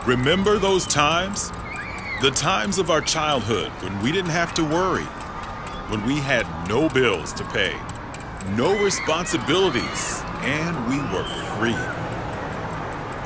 Remember those times? The times of our childhood when we didn't have to worry, when we had no bills to pay, no responsibilities, and we were free.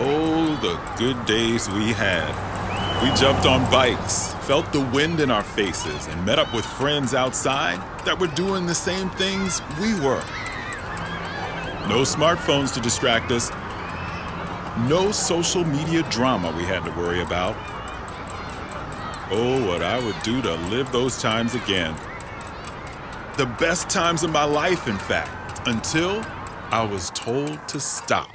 Oh, the good days we had. We jumped on bikes, felt the wind in our faces, and met up with friends outside that were doing the same things we were. No smartphones to distract us. No social media drama we had to worry about. Oh, what I would do to live those times again. The best times of my life, in fact, until I was told to stop.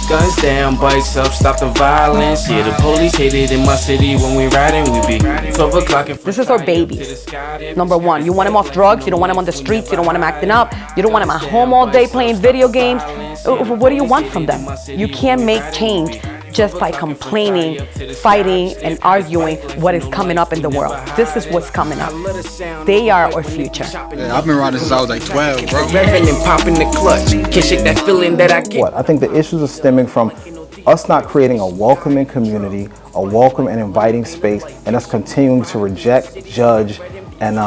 Guns down, bikes up, stop the violence. Yeah, the police hate it in my city when we riding. We be 12 o'clock and this is our babies. Number one, you want them off drugs, you don't want them on the streets, you don't want them acting up, you don't want them at home all day playing video games. What do you want from them? You can't make change just by complaining, fighting, and arguing what is coming up in the world. This is what's coming up. They are our future. Yeah, I've been riding since I was like 12, bro. Revving and popping the clutch. Can't shake that feeling that I get. I think the issues are stemming from us not creating a welcoming community, a welcome and inviting space, and us continuing to reject, judge, and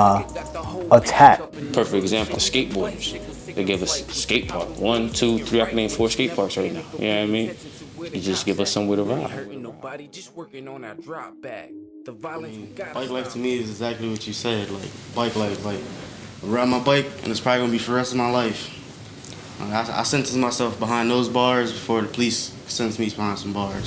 attack. Perfect example, skateboarders. They give us skate park. 1, 2, 3, I can name 4 skate parks right now. You know what I mean? You just give us somewhere to ride. Bike life to me is exactly what you said. Like bike life, like I ride my bike, and it's probably gonna be for the rest of my life. I sentence myself behind those bars before the police sentence me behind some bars.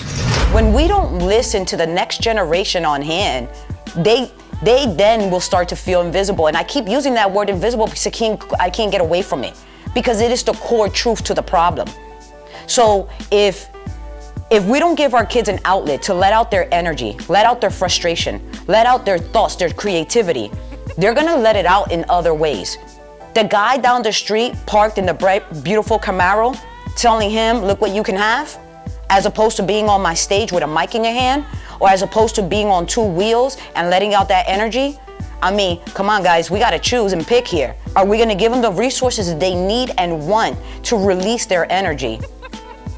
When we don't listen to the next generation on hand, they then will start to feel invisible. And I keep using that word invisible because I can't get away from it, because it is the core truth to the problem. So if we don't give our kids an outlet to let out their energy, let out their frustration, let out their thoughts, their creativity, they're gonna let it out in other ways. The guy down the street parked in the bright, beautiful Camaro, telling him, look what you can have, as opposed to being on my stage with a mic in your hand, or as opposed to being on 2 wheels and letting out that energy. I mean, come on guys, we gotta choose and pick here. Are we gonna give them the resources that they need and want to release their energy?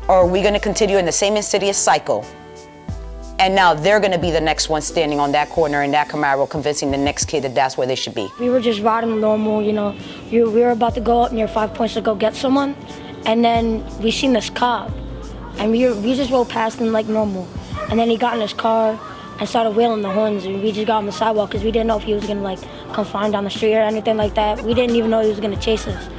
Or are we gonna continue in the same insidious cycle? And now they're gonna be the next one standing on that corner in that Camaro convincing the next kid that that's where they should be. We were just riding normal, you know. We were about to go up near 5 Points to go get someone, and then we seen this cop, and we just rode past him like normal. And then he got in his car and started wailing the horns, and we just got on the sidewalk because we didn't know if he was gonna like come flying down the street or anything like that. We didn't even know he was gonna chase us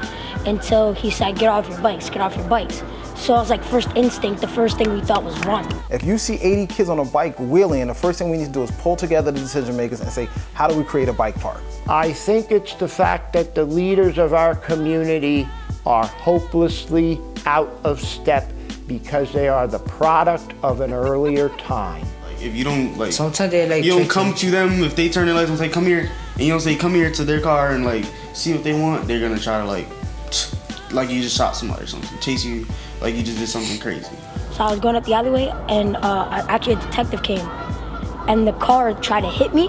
until he said, get off your bikes, get off your bikes. So I was like, first instinct, the first thing we thought was run. If you see 80 kids on a bike wheeling, the first thing we need to do is pull together the decision makers and say, how do we create a bike park? I think it's the fact that the leaders of our community are hopelessly out of step because they are the product of an earlier time. Like if you don't like, sometimes they like, you don't come to them if they turn their lights and say come here, and you don't say come here to their car and like see what they want, they're gonna try to like you just shot somebody or something, chase you like you just did something crazy. So I was going up the alleyway, and actually a detective came, and the car tried to hit me.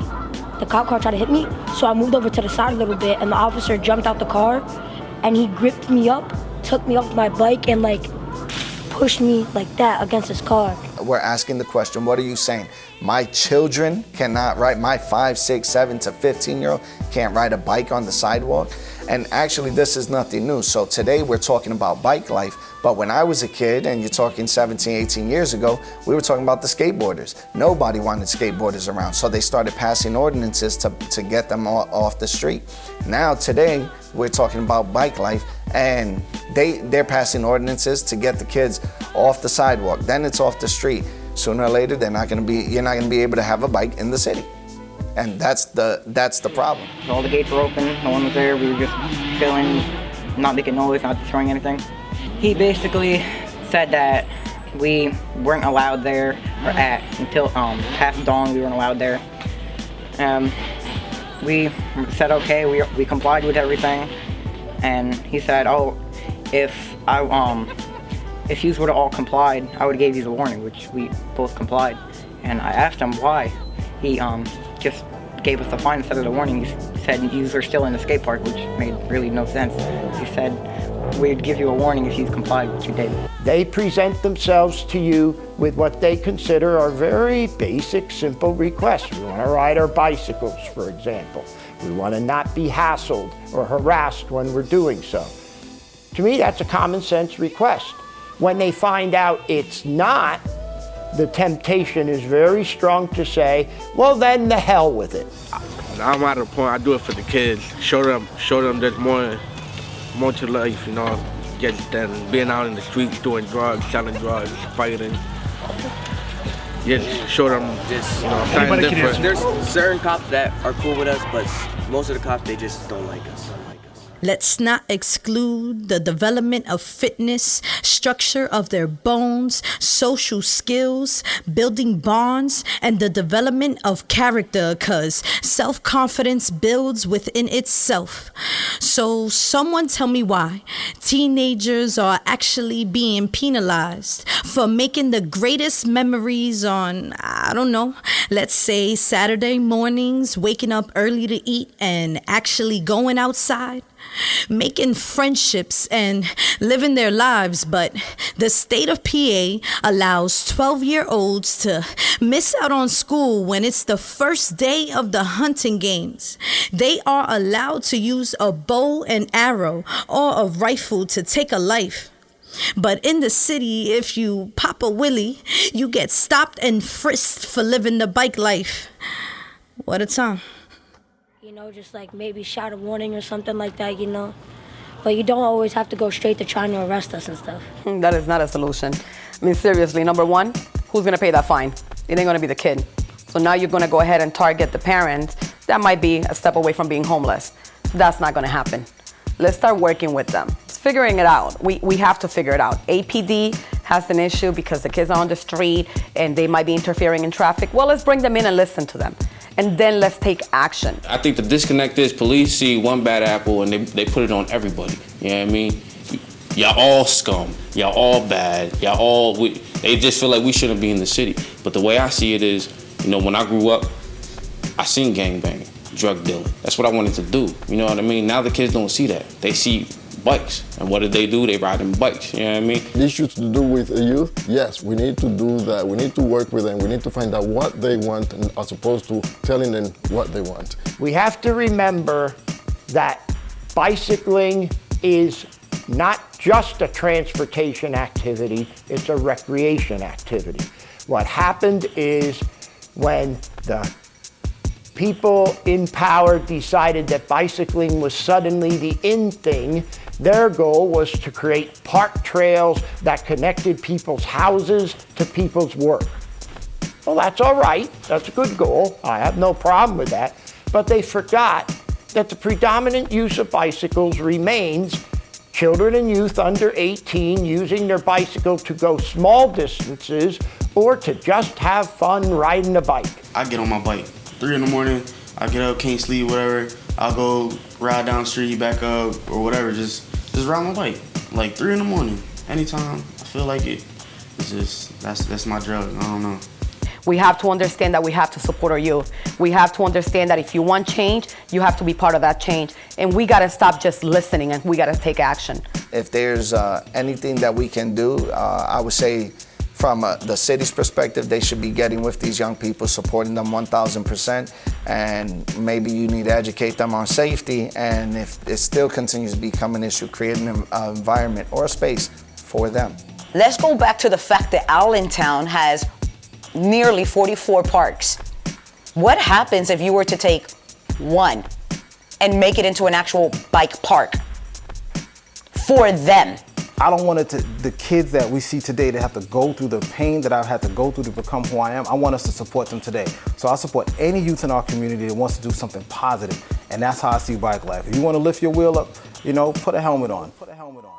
The cop car tried to hit me, so I moved over to the side a little bit, and the officer jumped out the car, and he gripped me up, took me off my bike, and like pushed me like that against his car. We're asking the question, what are you saying? My children cannot ride, my 5, 6, 7 to 15-year-old can't ride a bike on the sidewalk? And actually, this is nothing new. So today we're talking about bike life, but when I was a kid, and you're talking 17, 18 years ago, we were talking about the skateboarders. Nobody wanted skateboarders around, so they started passing ordinances to get them off the street. Now today, we're talking about bike life, and they're passing ordinances to get the kids off the sidewalk. Then it's off the street. Sooner or later, you're not gonna be able to have a bike in the city. And that's the problem. All the gates were open, no one was there, we were just chilling, not making noise, not destroying anything. He basically said that we weren't allowed there, or until past dawn we weren't allowed there. we said okay, we complied with everything, and he said, oh, if you would have all complied, I would have gave you the warning, which we both complied. And I asked him why. He just gave us the fine instead of the warning. He said you are still in the skate park, which made really no sense. He said we'd give you a warning if you complied, which you did. They present themselves to you with what they consider are very basic, simple requests. We want to ride our bicycles, for example. We want to not be hassled or harassed when we're doing so. To me, that's a common sense request. When they find out it's not, the temptation is very strong to say, well, then the hell with it. I'm at a point, I do it for the kids. Show them there's more to life, you know, than being out in the streets doing drugs, selling drugs, fighting. Just show them, you know, something different. There's certain cops that are cool with us, but most of the cops, they just don't like us. Let's not exclude the development of fitness, structure of their bones, social skills, building bonds, and the development of character, because self-confidence builds within itself. So someone tell me why teenagers are actually being penalized for making the greatest memories on, I don't know, let's say Saturday mornings, waking up early to eat and actually going outside, making friendships and living their lives. But the state of PA allows 12-year-olds to miss out on school when it's the first day of the hunting games. They are allowed to use a bow and arrow or a rifle to take a life. But in the city, if you pop a willy, you get stopped and frisked for living the bike life. What a time. You know, just like maybe shout a warning or something like that, you know. But you don't always have to go straight to trying to arrest us and stuff. That is not a solution. I mean, seriously, number one, who's gonna pay that fine? It ain't gonna be the kid. So now you're gonna go ahead and target the parents. That might be a step away from being homeless. That's not gonna happen. Let's start working with them. Figuring it out. We have to figure it out. APD has an issue because the kids are on the street and they might be interfering in traffic. Well, let's bring them in and listen to them. And then let's take action. I think the disconnect is police see one bad apple and they put it on everybody. You know what I mean? Y'all all scum. Y'all all bad. They just feel like we shouldn't be in the city. But the way I see it is, you know, when I grew up, I seen gangbanging, drug dealing. That's what I wanted to do. You know what I mean? Now the kids don't see that. They see bikes. And what do? They ride them bikes. You know what I mean? Issues to do with the youth, yes, we need to do that. We need to work with them. We need to find out what they want as opposed to telling them what they want. We have to remember that bicycling is not just a transportation activity, it's a recreation activity. What happened is when the people in power decided that bicycling was suddenly the in thing, their goal was to create park trails that connected people's houses to people's work. Well, that's all right. That's a good goal. I have no problem with that. But they forgot that the predominant use of bicycles remains children and youth under 18 using their bicycle to go small distances or to just have fun riding a bike. I get on my bike, 3 in the morning, I get up, can't sleep, whatever. I'll go ride down the street, back up, or whatever, just ride my bike. Like 3 in the morning, anytime I feel like it. It's just, that's my drug, I don't know. We have to understand that we have to support our youth. We have to understand that if you want change, you have to be part of that change. And we gotta stop just listening and we gotta take action. If there's anything that we can do, I would say from the city's perspective, they should be getting with these young people, supporting them 1,000%. And maybe you need to educate them on safety. And if it still continues to become an issue, creating an environment or a space for them. Let's go back to the fact that Allentown has nearly 44 parks. What happens if you were to take one and make it into an actual bike park for them? I don't want the kids that we see today to have to go through the pain that I've had to go through to become who I am. I want us to support them today. So I support any youth in our community that wants to do something positive. And that's how I see bike life. If you want to lift your wheel up, you know, put a helmet on. Put a helmet on.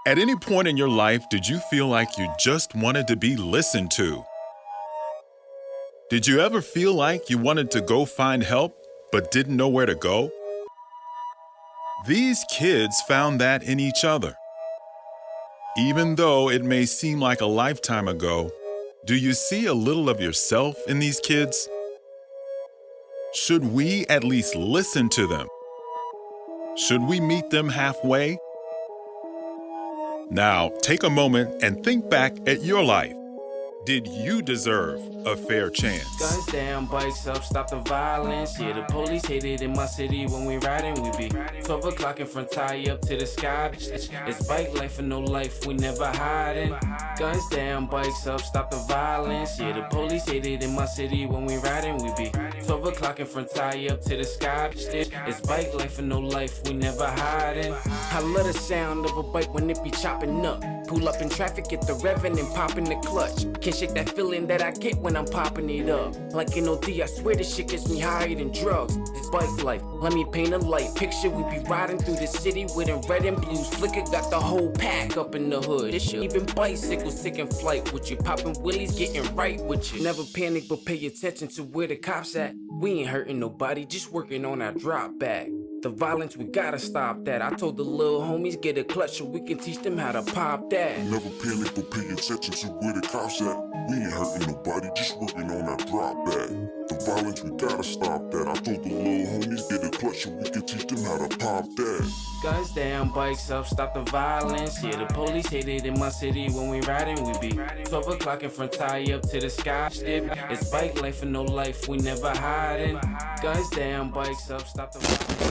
At any point in your life, did you feel like you just wanted to be listened to? Did you ever feel like you wanted to go find help but didn't know where to go? These kids found that in each other. Even though it may seem like a lifetime ago, do you see a little of yourself in these kids? Should we at least listen to them? Should we meet them halfway? Now, take a moment and think back at your life. Did you deserve a fair chance? Guns down, bikes up, stop the violence. Yeah, the police hate it in my city. When we riding, we be 12 o'clock in front, tie up to the sky. It's bike life and no life, we never hiding. Guns down, bikes up, stop the violence. Yeah, the police hate it in my city. When we riding, we be 12 o'clock in front, tie up to the sky. It's bike life and no life, we never hiding. I love the sound of a bike when it be chopping up. Pull up in traffic, get the revving and popping the clutch. Can't shake that feeling that I get when I'm popping it up. Like an OD, I swear this shit gets me higher than drugs. It's bike life, let me paint a light picture. We be riding through the city with them red and blues. Flicker got the whole pack up in the hood. This shit, even bicycles taking flight with you. Popping wheelies, getting right with you. Never panic, but pay attention to where the cops at. We ain't hurting nobody, just working on our drop bag. The violence, we gotta stop that. I told the little homies, get a clutch so we can teach them how to pop that. Never panic, but pay attention to where the cops at. We ain't hurting nobody, just working on our drop back. The violence, we gotta stop that. I told the little homies, get a clutch so we can teach them how to pop that. Guns down, bikes up, stop the violence. Yeah, the police hate it in my city. When we riding, we be 12 o'clock in front, tie up to the sky. It's bike life and no life, we never hiding. Guns down, bikes up, stop the violence.